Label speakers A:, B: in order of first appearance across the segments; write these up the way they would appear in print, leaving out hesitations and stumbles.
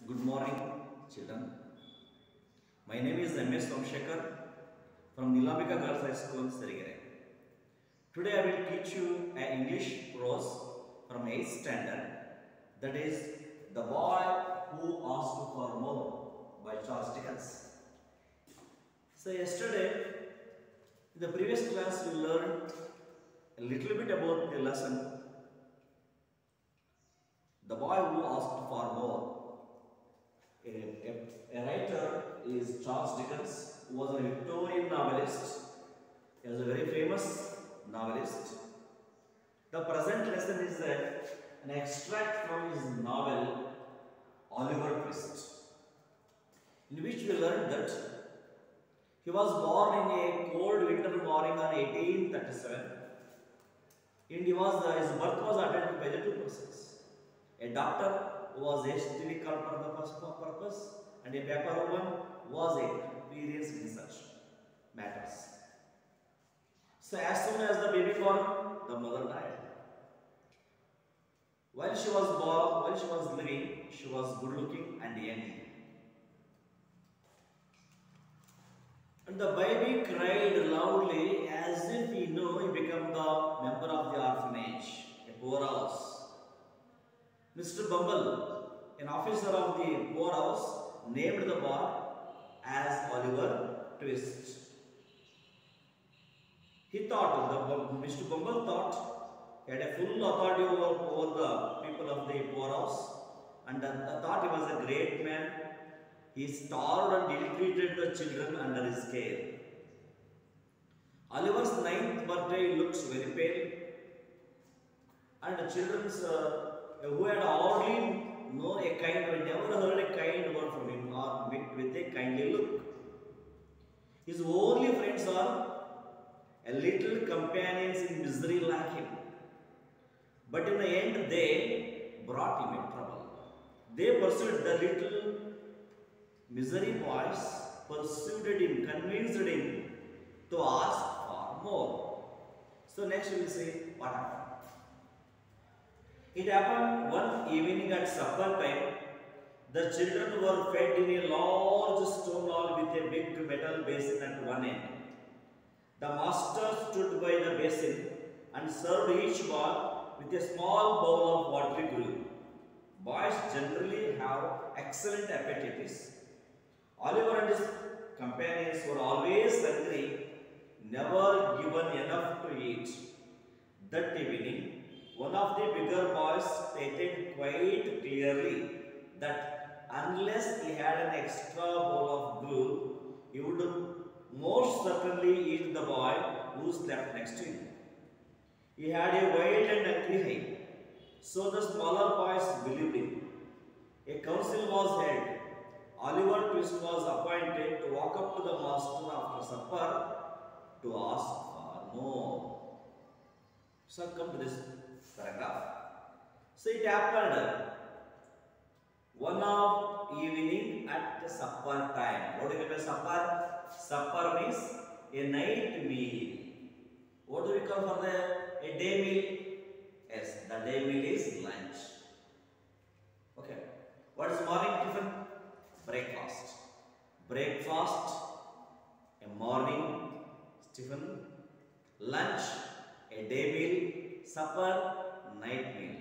A: Good morning, children. My name is M.S. Somshekar from Nilambika Girls High School, Serigere. Today I will teach you an English prose from 8th standard, that is The Boy Who Asked for More by Charles Dickens. So yesterday, in the previous class we learned a little bit about the lesson The Boy Who Asked for More. A writer is Charles Dickens, who was a Victorian novelist. He was a very famous novelist. The present lesson is an extract from his novel Oliver Twist, in which we learned that he was born in a cold winter morning on 1837, and his birth was attended by the two persons. A doctor who was hastily called for the purpose, and a paper woman who was experienced in such matters. So as soon as the baby born, the mother died. While she was living, she was good looking and young. And the baby cried loudly as if he knew he became the member of the orphanage, a poorhouse. Mr. Bumble, an officer of the poorhouse, named the boy as Oliver Twist. Mr. Bumble thought he had a full authority over the people of the poorhouse, and thought he was a great man. He starved and ill-treated the children under his care. Oliver's 9th birthday looks very pale, and the children's who had already known a kind, or never heard a kind word from him or met with a kindly look. His only friends are a little companions in misery like him. But in the end, they brought him in trouble. They pursued the little misery boys, pursued him, convinced him to ask for more. So next we will see what happened. It happened one evening at supper time. The children were fed in a large stone hall with a big metal basin at one end. The master stood by the basin and served each boy with a small bowl of watery gruel. Boys generally have excellent appetites. Oliver and his companions were always hungry, never given enough to eat. That evening, one of the bigger boys stated quite clearly that unless he had an extra bowl of gruel, he would most certainly eat the boy who slept next to him. He had a wild and angry eye, so the smaller boys believed him. A council was held. Oliver Twist was appointed to walk up to the master after supper to ask for more. So come to this paragraph. So it happened one of evening at the supper time. What do you mean by supper? Supper means a night meal. What do we call for a day meal? Yes, the day meal is lunch. Okay. What is morning tiffin? Breakfast. Breakfast, a morning tiffin. Lunch, a day meal. Supper, night meal.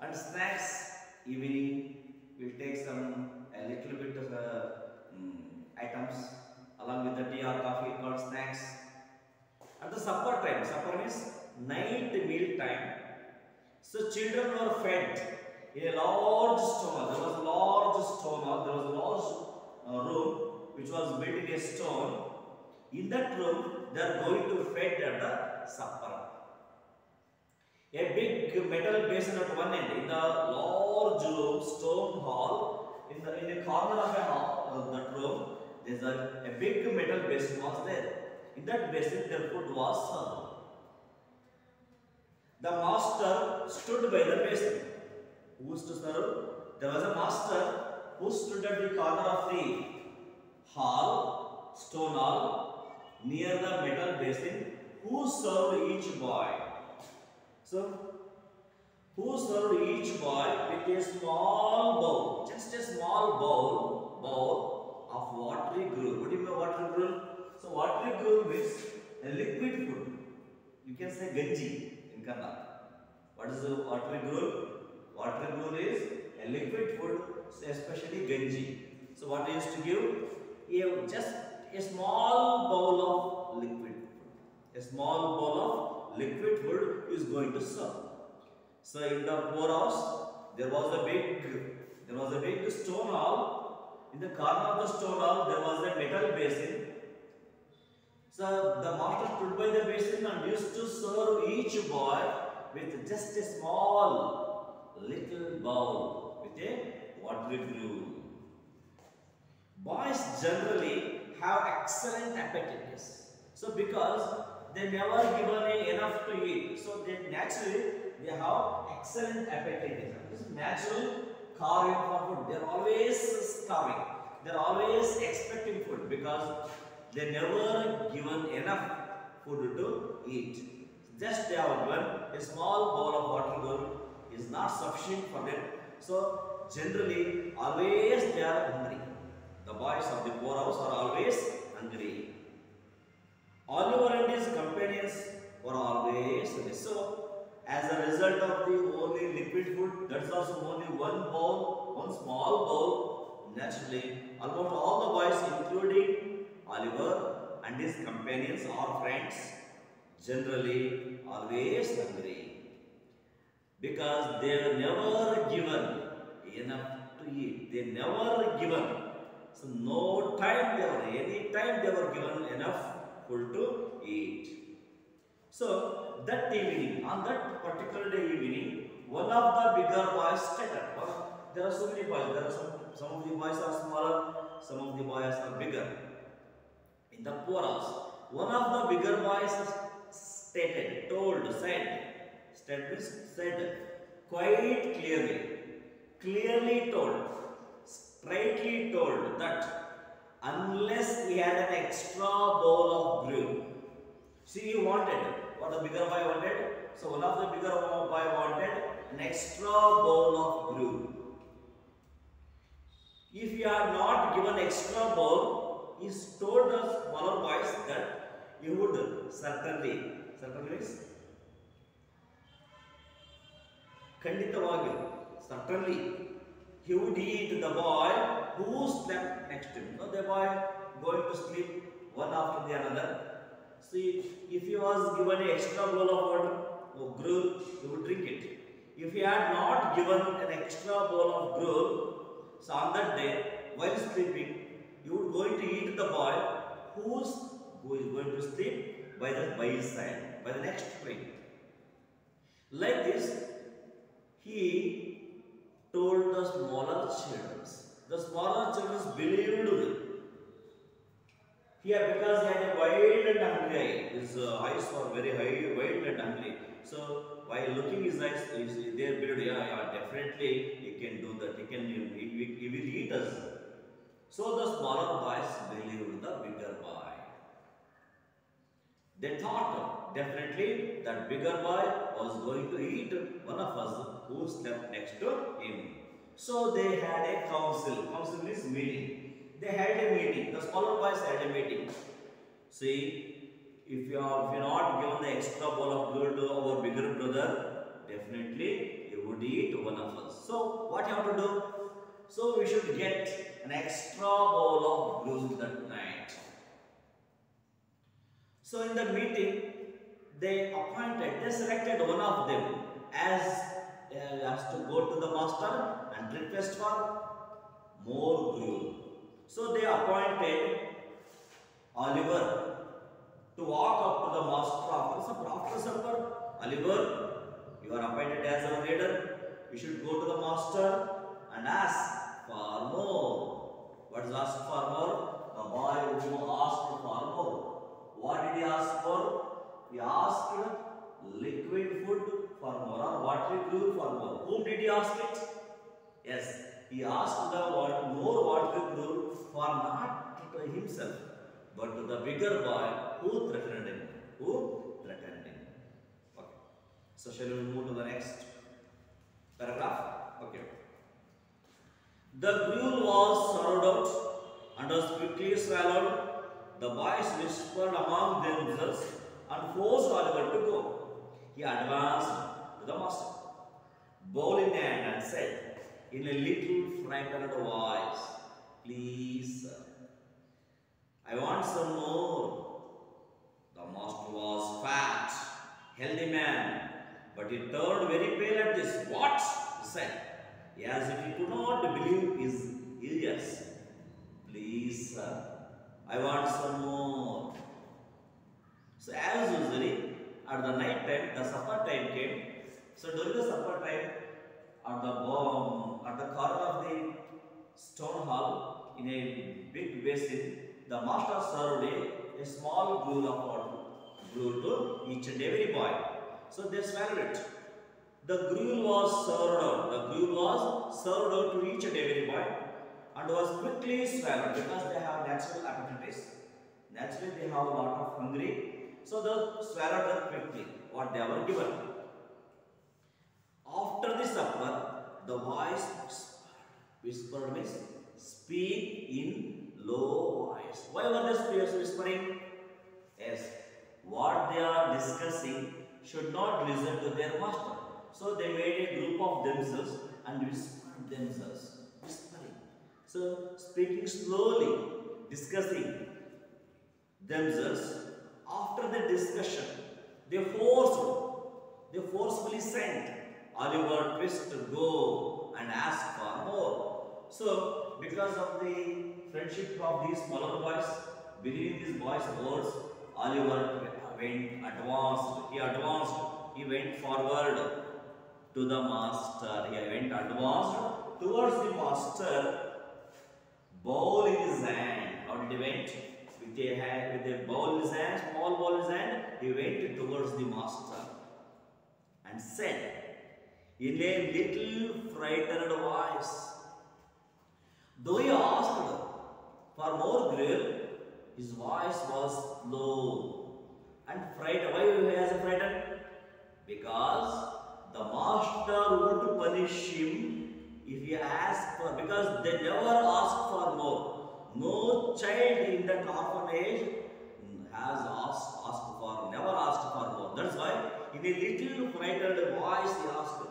A: And snacks, evening, we'll take a little bit of items along with the tea or coffee called snacks. At the supper time, supper means night meal time. So children were fed in a large stone. There was a large stone. There was a large room which was built in a stone. In that room, they are going to fed at the supper. A big metal basin at one end. In the large stone hall, in the corner of that room, there is a big metal basin was there. In that basin, their food was served. The master stood by the basin. Who was to serve? There was a master who stood at the corner of the hall, stone hall, near the metal basin, who served each boy. So, who served each boy with a small bowl, just a small bowl of watery gruel. What do you mean watery gruel? So watery gruel means a liquid food. You can say ganji in Kannada. What is the watery gruel? Watery gruel is a liquid food, especially ganji. So what they used to give? Just a small bowl of liquid food. A small bowl of liquid food is going to serve. So in the poorhouse, there was a big stone hall. In the corner of the stone hall, there was a metal basin. So the master stood by the basin and used to serve each boy with just a small little bowl with a watery gruel. Boys generally have excellent appetites. So because they never given enough to eat, so they naturally they have excellent appetite. This is natural carving for food. They are always starving. They are always expecting food because they never given enough food to eat. Just they have given a small bowl of water bowl is not sufficient for them. So generally always they are hungry. The boys of the poorhouse are always hungry. Oliver and his companions were always hungry. So as a result of the only liquid food, that's also only one small bowl. Naturally, almost all the boys, including Oliver and his companions or friends, generally always hungry because they were never given enough to eat. They never given. So no time any time they were given enough food to eat. So that evening, on that particular day evening, one of the bigger boys started. There are so many boys. There are some of the boys are smaller, some of the boys are bigger. In the poorhouse, one of the bigger boys said quite clearly told, straightly told that unless he had an extra bowl of gruel. See, he wanted, what the bigger boy wanted? So one of the bigger boy wanted an extra bowl of gruel. If he had not given extra bowl, he told the smaller boys that he would certainly means certainly he would eat the boy who slept next to him. No, the boy going to sleep one after the another. See, if he was given an extra bowl of water or gruel, he would drink it. If he had not given an extra bowl of gruel, so on that day, while sleeping, you would going to eat the boy who is going to sleep by his side, by the next tree. Like this, he told the smaller children. The smaller children believed here because he had a wild and hungry eye. His eyes were very wild and hungry. So while looking his eyes, they believed, yeah, definitely he can do that. He will eat us. So the smaller boys believed the bigger boy. They thought definitely that bigger boy was going to eat one of us who slept next to him. So they had a council. Council is meeting. They had a meeting. The smaller boys had a meeting. See, if you are not given the extra bowl of gruel to our bigger brother, definitely he would eat one of us. So what you have to do? So we should get an extra bowl of gruel that night. So in the meeting, they selected one of them as to go to the master and request for more gruel. So they appointed Oliver to walk up to the master after supper. Oliver, you are appointed as our leader. You should go to the master and ask for more. What is asked for more? The boy who asked for more. What did he ask for? He asked liquid food for more or watery gruel for more. Whom did he ask it? Yes, he asked the more watery gruel for not to himself, but to the bigger boy who threatened him. Okay. So shall we move to the next? Paragraph. Okay. The gruel was served out and was quickly swallowed. The boys whispered among themselves and forced Oliver to go. He advanced to the master, bowl in hand, and said in a little frightened voice, "Please, sir, I want some more." The master was fat, healthy man, but he turned very pale at this. "What?" he said, as if he could not believe his ears. "Please, sir, I want some more." So as usually, at the night time, the supper time came. So during the supper time, at the corner of the stone hall, in a big basin, the master served a small gruel of water, gruel to each and every boy. So they swallowed it. The gruel was served out. The gruel was served out to each and every boy and was quickly swallowed because they have natural appetites. Naturally, they have a lot of hungry. So they swallowed them quickly, what they were given. After the supper, the voice whispered means speak in low voice. Why were they whispering? Yes, what they are discussing should not listen to their master. So they made a group of themselves and whispered themselves. Whispering. So speaking slowly, discussing themselves. After the discussion, they forcefully sent Oliver Twist to go and ask for more. So, because of the friendship of these smaller boys, believing these boys' words, Oliver he went forward to the master. He went advanced towards the master, bowl in his hand. How did he went? With a bowl in his hand, small bowl in his hand, he went towards the master and said in a little frightened voice, though he asked for more gruel, his voice was low and frightened. Why he was frightened? Because the master would punish him if he asked for, because they never asked for more. No child in that orphanage has never asked for more. That's why in a little frightened voice he asked,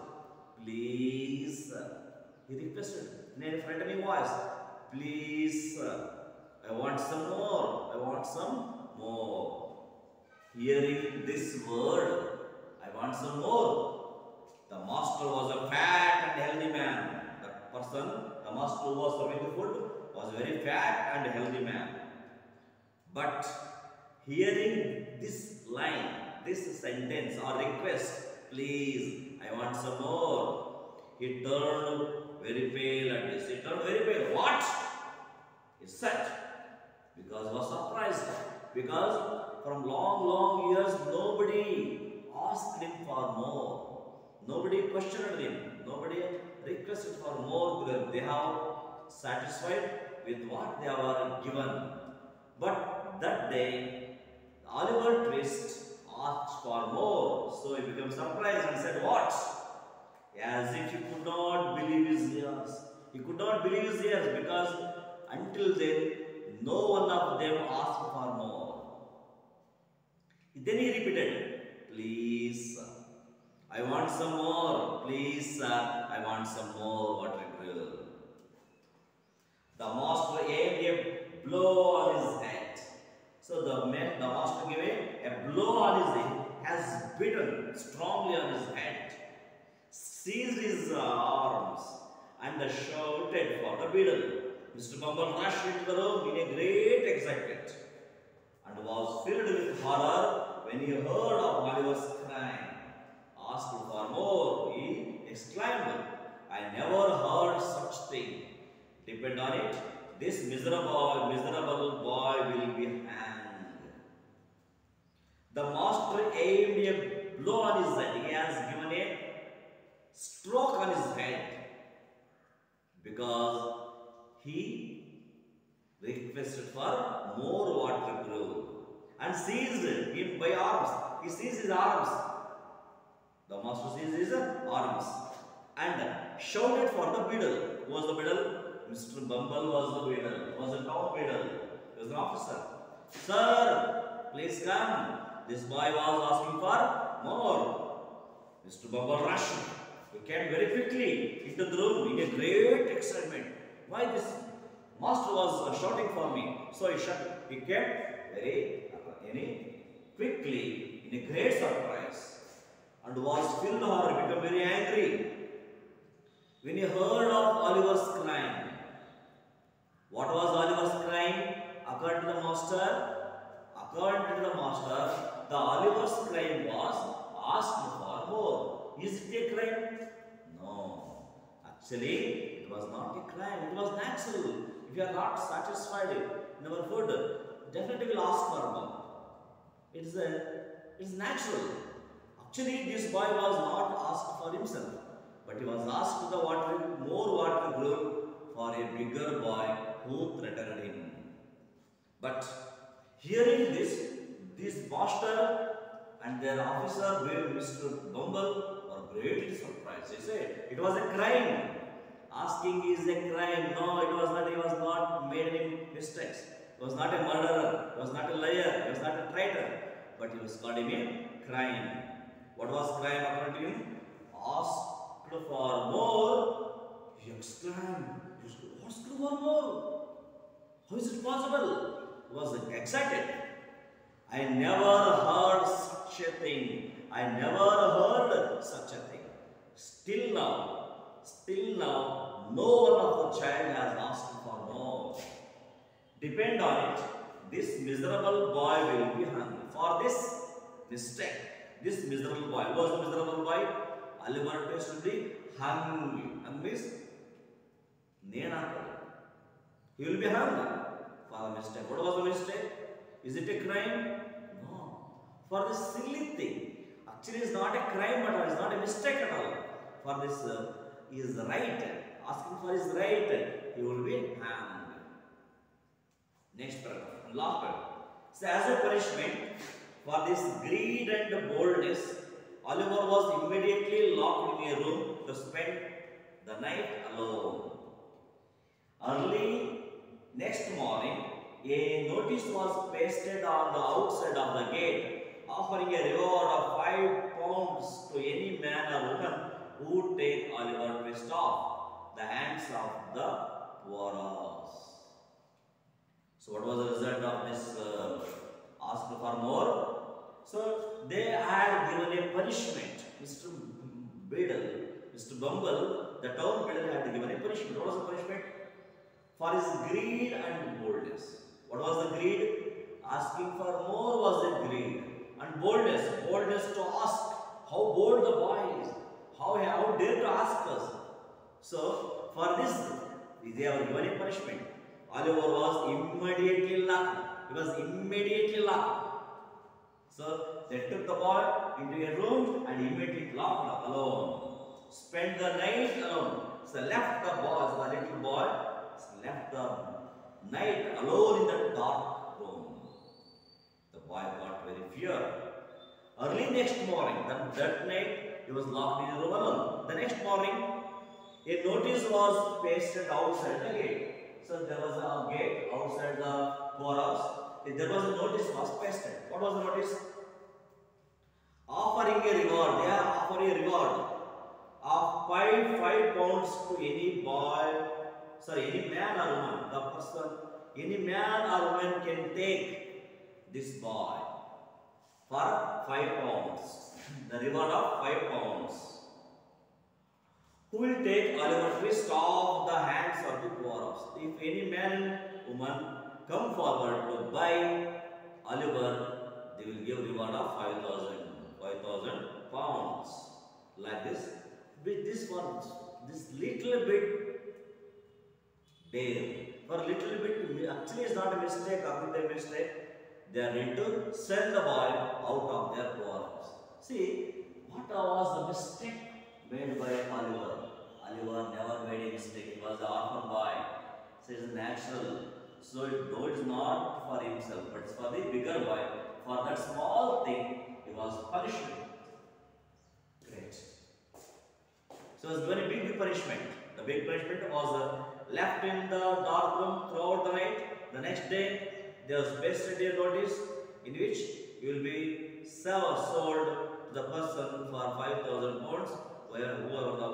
A: "Please, sir." He requested in a frightening voice, "Please, sir, I want some more. I want some more." Hearing this word, "I want some more," the master was a fat and healthy man. That person, the master who was serving the food, was a very fat and healthy man. But hearing this line, this sentence or request, "Please, I want some more," he turned very pale at this. He turned very pale. "What?" he said, because he was surprised. Because from long years, nobody asked him for more. Nobody questioned him. Nobody requested for more. They have satisfied with what they were given. But that day, Oliver Twist asked for more. So he became surprised and said, "What?" As if he could not believe his ears. He could not believe his ears because until then, no one of them asked for more. Then he repeated, "Please, sir, I want some more. Please, sir, I want some more water gruel." The master aimed a blow on his head. So the master gave a blow on his head, has beaten strongly on his head, seized his arms, and shouted for the beadle. Mr. Bumble rushed into the room in a great excitement and was filled with horror when he heard of Oliver's crying. Asked for more, he exclaimed, "I never heard such thing. Depend on it, this miserable boy will be hanged." The master aimed a blow on his head. He has given a stroke on his head because he requested for more water gruel and seized him by arms. He seized his arms. The master seized his arms and shouted for the beadle. Who was the beadle? Mr. Bumble was the beadle. Was the town beadle. He was an officer. Sir, please come. This boy was asking for more. Mr. Bumble rushed. He came very quickly into the room in a great excitement. Why this master was shouting for me? So he came very quickly in a great surprise and was filled or become very angry when he heard of Oliver's crime. What was Oliver's crime? According to the master, the Oliver's crime was asked for more. Is it a crime? No. Actually, it was not a crime. It was natural. If you are not satisfied in our food, definitely will ask for more. It's natural. Actually, this boy was not asked for himself, but he was asked the more water grew for a bigger boy who threatened him. But hearing this master and their officer, Mr. Bumble, were greatly surprised. They said it was a crime. Asking is a crime. No, it was not. He was not made any mistakes. He was not a murderer. He was not a liar. He was not a traitor. But he was called him a crime. What was crime according to him? Asked for more. He exclaimed, "Asked for more? How is it possible?" He was excited. I never heard such a thing. I never heard such a thing. Still now, no one of the child has asked for more. Depend on it, this miserable boy will be hung for this mistake. This miserable boy. Who was the miserable boy? Oliver Twist will be hung. Hung means he will be hung for the mistake. What was the mistake? Is it a crime? No. For this silly thing. Actually, it's not a crime, but it's not a mistake at all. For this, he is right. Asking for his right, he will be hanged. Next paragraph. Last paragraph. So, as a punishment for this greed and boldness, Oliver was immediately locked in a room to spend the night alone. Early next morning, a notice was pasted on the outside of the gate, offering a reward of 5 pounds to any man or woman who would take Oliver Twist off the hands of the poorhouse. So, what was the result of this ask for more? So, they had given a punishment. Mr. Beadle, Mr. Bumble, the town beadle had given a punishment. What was the punishment? For his greed and boldness. What was the greed? Asking for more was the greed. And boldness to ask. How bold the boy is. How dare to ask us. So, for this, they were given a punishment. Oliver was immediately locked. He was immediately locked. So, they took the boy into a room and immediately locked him alone. Spent the night alone. So, left the little boy, left the night alone in the dark room. The boy got very feared. Early next morning, that night, he was locked in a room alone. The next morning, a notice was pasted outside the gate. So there was a gate outside the poorhouse. There was a notice was pasted. What was the notice? Offering a reward. They are offering a reward of 5 pounds to any man or woman. The person, any man or woman can take this boy for 5 pounds. The reward of 5 pounds. Who will take Oliver Twist off the hands of the poorhouse? If any man and woman come forward to buy Oliver, they will give reward of 5,000 pounds. Like this. With this one, this little bit dare. For little bit, actually it's not a mistake, according to a mistake. They are ready to send the boy out of their poorhouse. See, what was the mistake made by Oliver? Oliver never made a mistake. He was an orphan boy. So it is natural. So though it is not for himself, but it's for the bigger boy. For that small thing, he was punished. Great. So he was given a big punishment. The big punishment was left in the dark room throughout the night. The next day, there was pasted a notice in which you will be sold to the person for 5,000 pounds, whoever the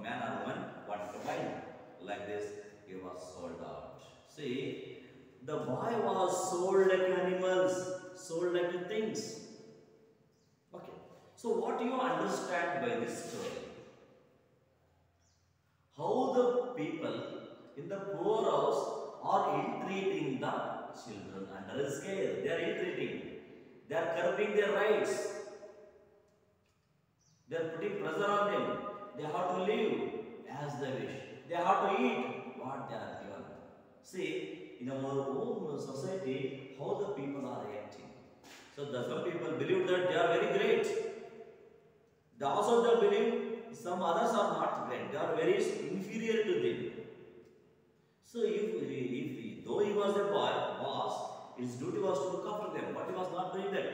A: man or woman wanted to buy him. Like this, he was sold out. See, the boy was sold like animals, sold like things. Okay. So what do you understand by this story? How the people in the poor house are ill-treating the children under his care. They are ill-treating. They are curbing their rights. They are putting pressure on them. They have to live as they wish. They have to eat what they are given. See, in our own society, how the people are reacting. So some people believe that they are very great. They also believe some others are not great. They are very inferior to them. So if though he was a boy, his duty was to look after them, but he was not doing that.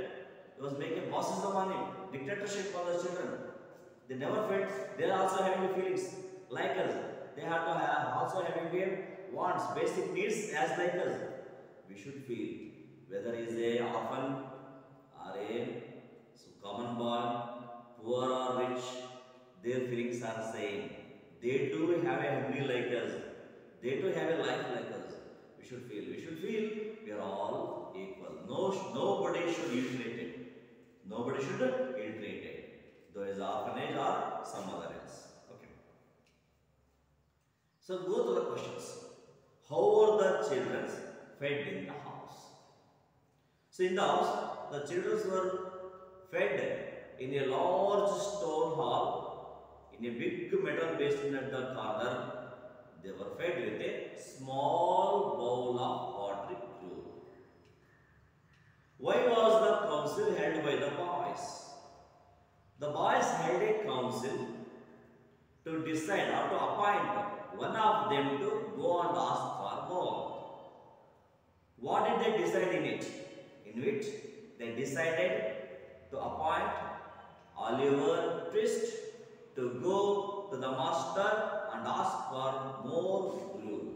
A: He was making bossism on him, dictatorship on the children. They never felt they are also having feelings like us. They have to have also having their wants, basic needs as like us. We should feel whether he is a orphan or a common boy, poor or rich, their feelings are the same. They too have a hungry like us. They too have a life like us. We should feel we are all equal. Nobody should be ill-treated. Nobody should be ill-treated. Though it is orphanage or some other else. Okay. So go to the questions. How were the children fed in the house? So in the house, the children were fed in a large stone hall, in a big metal basin at the corner. They were fed with a small bowl of watery gruel. Why was the council held by the boys? The boys held a council to decide or to appoint one of them to go and ask for more. What did they decide in it? In which they decided to appoint Oliver Twist to go to the master and ask for more gruel.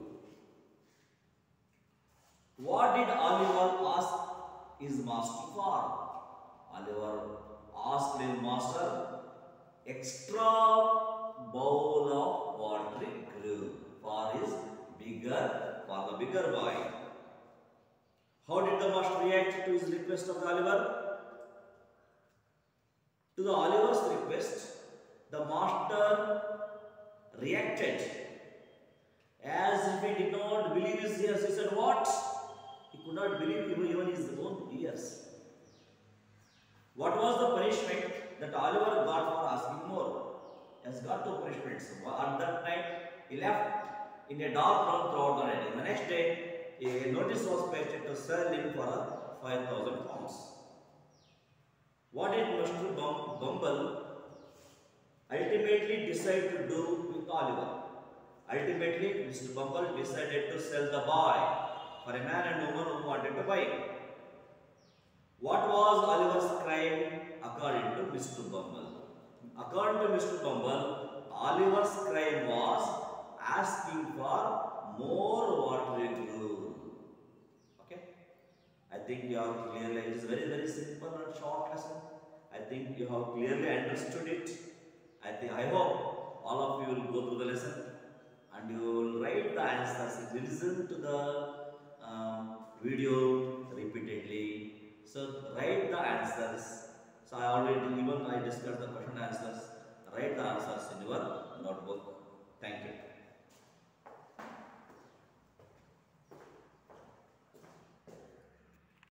A: What did Oliver ask his master for? Oliver asked his master extra bowl of watery gruel for the bigger boy. How did the master react to his request of the Oliver? To the Oliver's request, the master reacted as if he did not believe his ears. He said, what? He could not believe even his own ears. What was the punishment that Oliver got for asking more? He has got two punishments. At that night, he left in a dark room throughout the night. And the next day, a notice was pasted to sell him for 5,000 pounds. What did Mr. Bumble ultimately decide to do with Oliver? Ultimately, Mr. Bumble decided to sell the boy for a man and woman who wanted to buy him. What was Oliver's crime according to Mr. Bumble? According to Mr. Bumble, Oliver's crime was asking for more watery gruel. Okay? I think you have clearly, it is very simple and short lesson. I think you have clearly understood it. I hope all of you will go through the lesson and you will write the answers. Listen to the video repeatedly. So write the answers. So I already discussed the question and answers. Write the answers in your notebook.